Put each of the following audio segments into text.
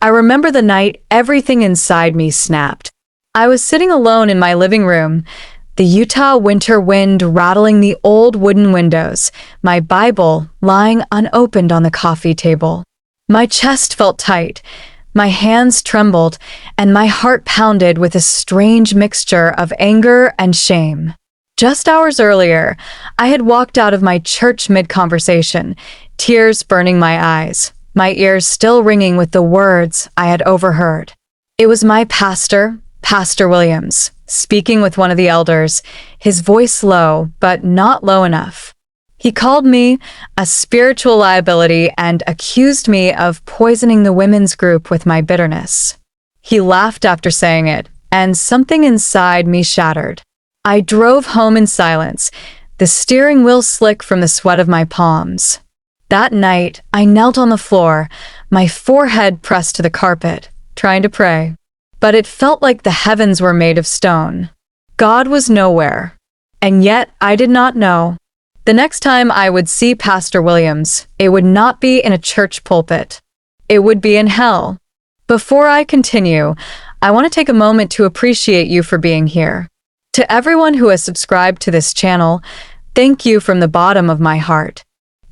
I remember the night everything inside me snapped. I was sitting alone in my living room, the Utah winter wind rattling the old wooden windows, my Bible lying unopened on the coffee table. My chest felt tight, my hands trembled, and my heart pounded with a strange mixture of anger and shame. Just hours earlier, I had walked out of my church mid-conversation, tears burning my eyes, my ears still ringing with the words I had overheard. It was my pastor, Pastor Williams, speaking with one of the elders, his voice low, but not low enough. He called me a spiritual liability and accused me of poisoning the women's group with my bitterness. He laughed after saying it, and something inside me shattered. I drove home in silence, the steering wheel slick from the sweat of my palms. That night, I knelt on the floor, my forehead pressed to the carpet, trying to pray. But it felt like the heavens were made of stone. God was nowhere. And yet, I did not know. The next time I would see Pastor Williams, it would not be in a church pulpit. It would be in hell. Before I continue, I want to take a moment to appreciate you for being here. To everyone who has subscribed to this channel, thank you from the bottom of my heart.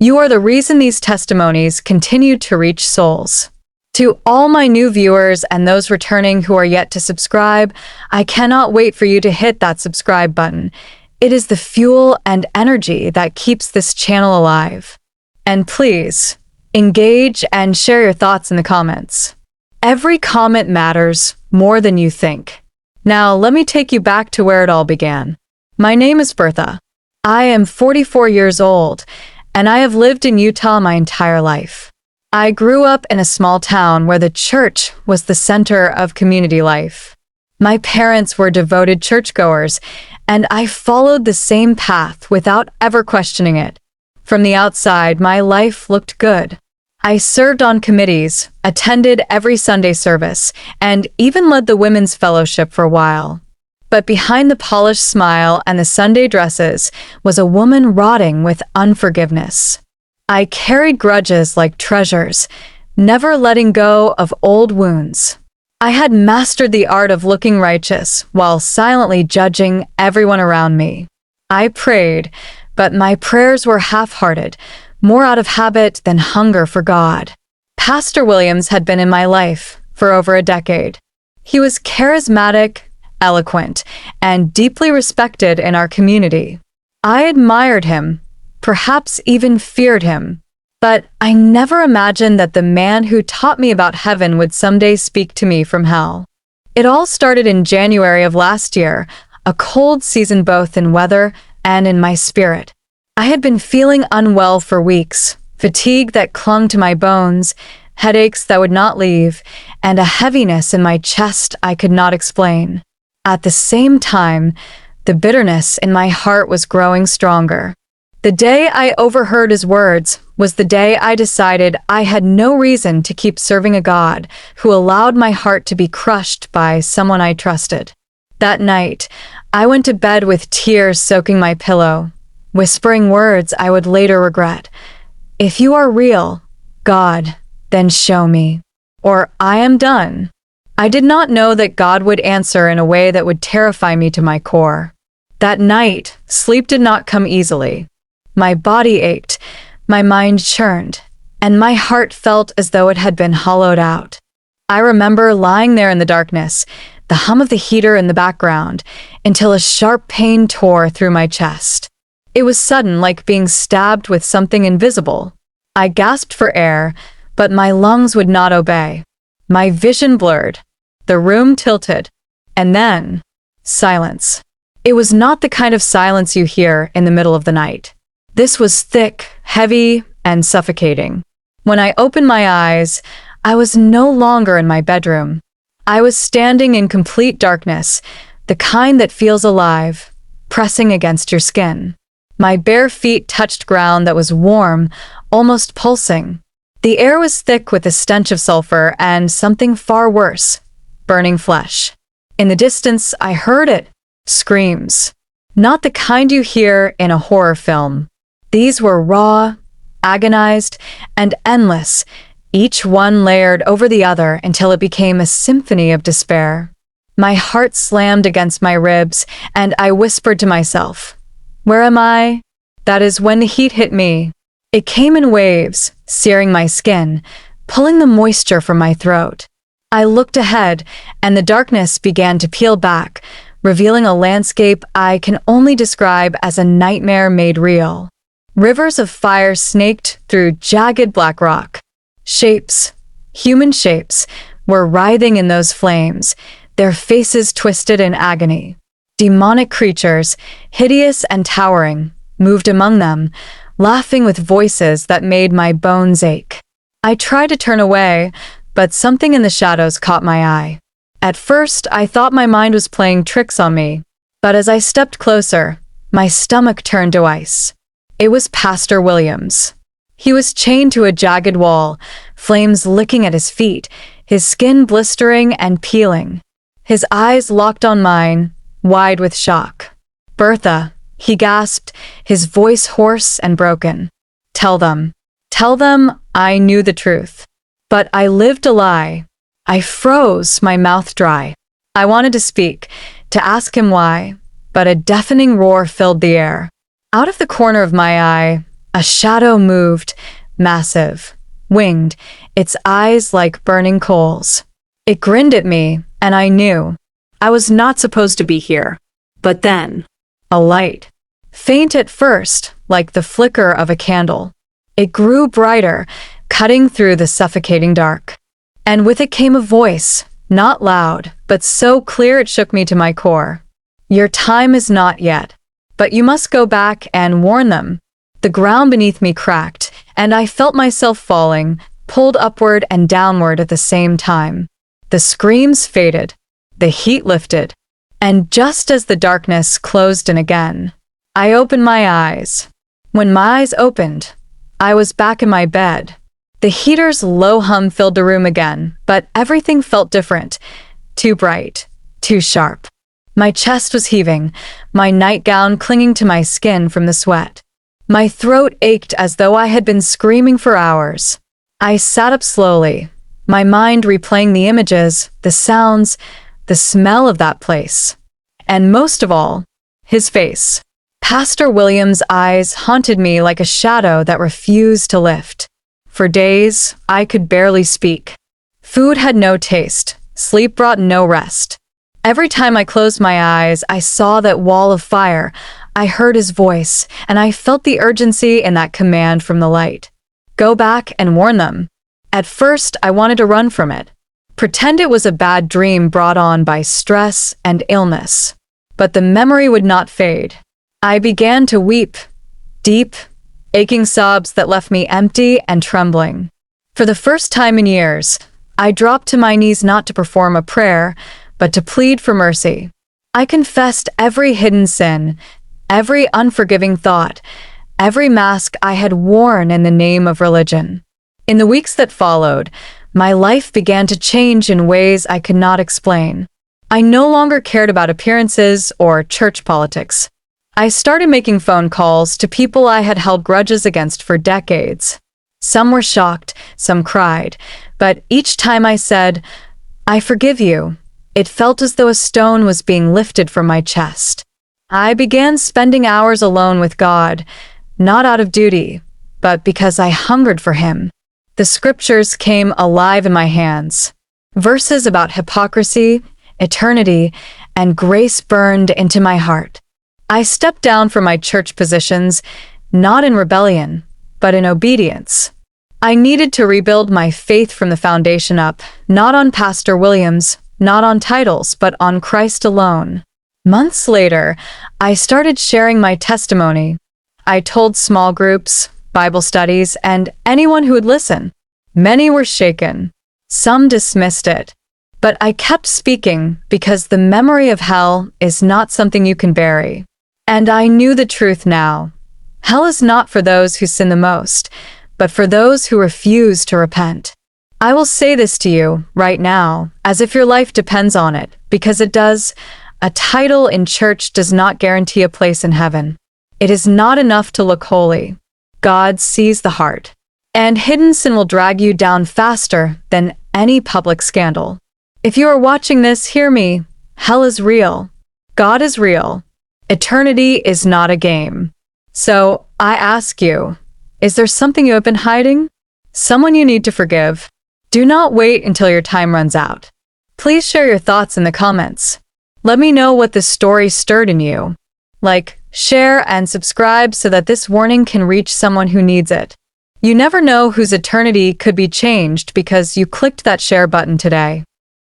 You are the reason these testimonies continue to reach souls. To all my new viewers and those returning who are yet to subscribe, I cannot wait for you to hit that subscribe button. It is the fuel and energy that keeps this channel alive. And please, engage and share your thoughts in the comments. Every comment matters more than you think. Now, let me take you back to where it all began. My name is Bertha. I am 44 years old, and I have lived in Utah my entire life. I grew up in a small town where the church was the center of community life. My parents were devoted churchgoers, and I followed the same path without ever questioning it. From the outside, my life looked good. I served on committees, attended every Sunday service, and even led the women's fellowship for a while. But behind the polished smile and the Sunday dresses was a woman rotting with unforgiveness. I carried grudges like treasures, never letting go of old wounds. I had mastered the art of looking righteous while silently judging everyone around me. I prayed, but my prayers were half-hearted, more out of habit than hunger for God. Pastor Williams had been in my life for over a decade. He was charismatic, eloquent, and deeply respected in our community. I admired him, perhaps even feared him. But I never imagined that the man who taught me about heaven would someday speak to me from hell. It all started in January of last year, a cold season both in weather and in my spirit. I had been feeling unwell for weeks, fatigue that clung to my bones, headaches that would not leave, and a heaviness in my chest I could not explain. At the same time, the bitterness in my heart was growing stronger. The day I overheard his words was the day I decided I had no reason to keep serving a God who allowed my heart to be crushed by someone I trusted. That night, I went to bed with tears soaking my pillow, whispering words I would later regret. If you are real, God, then show me, or I am done. I did not know that God would answer in a way that would terrify me to my core. That night, sleep did not come easily. My body ached, my mind churned, and my heart felt as though it had been hollowed out. I remember lying there in the darkness, the hum of the heater in the background, until a sharp pain tore through my chest. It was sudden, like being stabbed with something invisible. I gasped for air, but my lungs would not obey. My vision blurred. The room tilted. And then, silence. It was not the kind of silence you hear in the middle of the night. This was thick, heavy, and suffocating. When I opened my eyes, I was no longer in my bedroom. I was standing in complete darkness, the kind that feels alive, pressing against your skin. My bare feet touched ground that was warm, almost pulsing. The air was thick with the stench of sulfur and something far worse, burning flesh. In the distance, I heard it. Screams. Not the kind you hear in a horror film. These were raw, agonized, and endless, each one layered over the other until it became a symphony of despair. My heart slammed against my ribs, and I whispered to myself, "Where am I?" That is when the heat hit me. It came in waves, searing my skin, pulling the moisture from my throat. I looked ahead, and the darkness began to peel back, revealing a landscape I can only describe as a nightmare made real. Rivers of fire snaked through jagged black rock. Shapes, human shapes, were writhing in those flames, their faces twisted in agony. Demonic creatures, hideous and towering, moved among them, laughing with voices that made my bones ache. I tried to turn away, but something in the shadows caught my eye. At first, I thought my mind was playing tricks on me, but as I stepped closer, my stomach turned to ice. It was Pastor Williams. He was chained to a jagged wall, flames licking at his feet, his skin blistering and peeling. His eyes locked on mine, wide with shock. "Bertha," he gasped, his voice hoarse and broken. Tell them I knew the truth. But I lived a lie. I froze, my mouth dry. I wanted to speak, to ask him why, but a deafening roar filled the air. Out of the corner of my eye, a shadow moved, massive, winged, its eyes like burning coals. It grinned at me, and I knew I was not supposed to be here. But then, a light. Faint at first, like the flicker of a candle. It grew brighter, cutting through the suffocating dark. And with it came a voice, not loud, but so clear it shook me to my core. "Your time is not yet, but you must go back and warn them." The ground beneath me cracked, and I felt myself falling, pulled upward and downward at the same time. The screams faded, the heat lifted, and just as the darkness closed in again, I opened my eyes. When my eyes opened, I was back in my bed. The heater's low hum filled the room again, but everything felt different. Too bright, too sharp. My chest was heaving, my nightgown clinging to my skin from the sweat. My throat ached as though I had been screaming for hours. I sat up slowly, my mind replaying the images, the sounds, the smell of that place. And most of all, his face. Pastor Williams' eyes haunted me like a shadow that refused to lift. For days, I could barely speak. Food had no taste. Sleep brought no rest. Every time I closed my eyes, I saw that wall of fire. I heard his voice, and I felt the urgency in that command from the light. Go back and warn them. At first, I wanted to run from it. Pretend it was a bad dream brought on by stress and illness. But the memory would not fade. I began to weep. Deep, aching sobs that left me empty and trembling. For the first time in years, I dropped to my knees not to perform a prayer, but to plead for mercy. I confessed every hidden sin, every unforgiving thought, every mask I had worn in the name of religion. In the weeks that followed, my life began to change in ways I could not explain. I no longer cared about appearances or church politics. I started making phone calls to people I had held grudges against for decades. Some were shocked, some cried, but each time I said, "I forgive you," it felt as though a stone was being lifted from my chest. I began spending hours alone with God, not out of duty, but because I hungered for Him. The scriptures came alive in my hands. Verses about hypocrisy, eternity, and grace burned into my heart. I stepped down from my church positions, not in rebellion, but in obedience. I needed to rebuild my faith from the foundation up, not on Pastor Williams, not on titles, but on Christ alone. Months later, I started sharing my testimony. I told small groups, Bible studies, and anyone who would listen. Many were shaken. Some dismissed it. But I kept speaking because the memory of hell is not something you can bury. And I knew the truth now. Hell is not for those who sin the most, but for those who refuse to repent. I will say this to you right now, as if your life depends on it, because it does. A title in church does not guarantee a place in heaven. It is not enough to look holy. God sees the heart. And hidden sin will drag you down faster than any public scandal. If you are watching this, hear me. Hell is real. God is real. Eternity is not a game. So, I ask you, is there something you have been hiding? Someone you need to forgive? Do not wait until your time runs out. Please share your thoughts in the comments. Let me know what this story stirred in you. Like, share, and subscribe so that this warning can reach someone who needs it. You never know whose eternity could be changed because you clicked that share button today.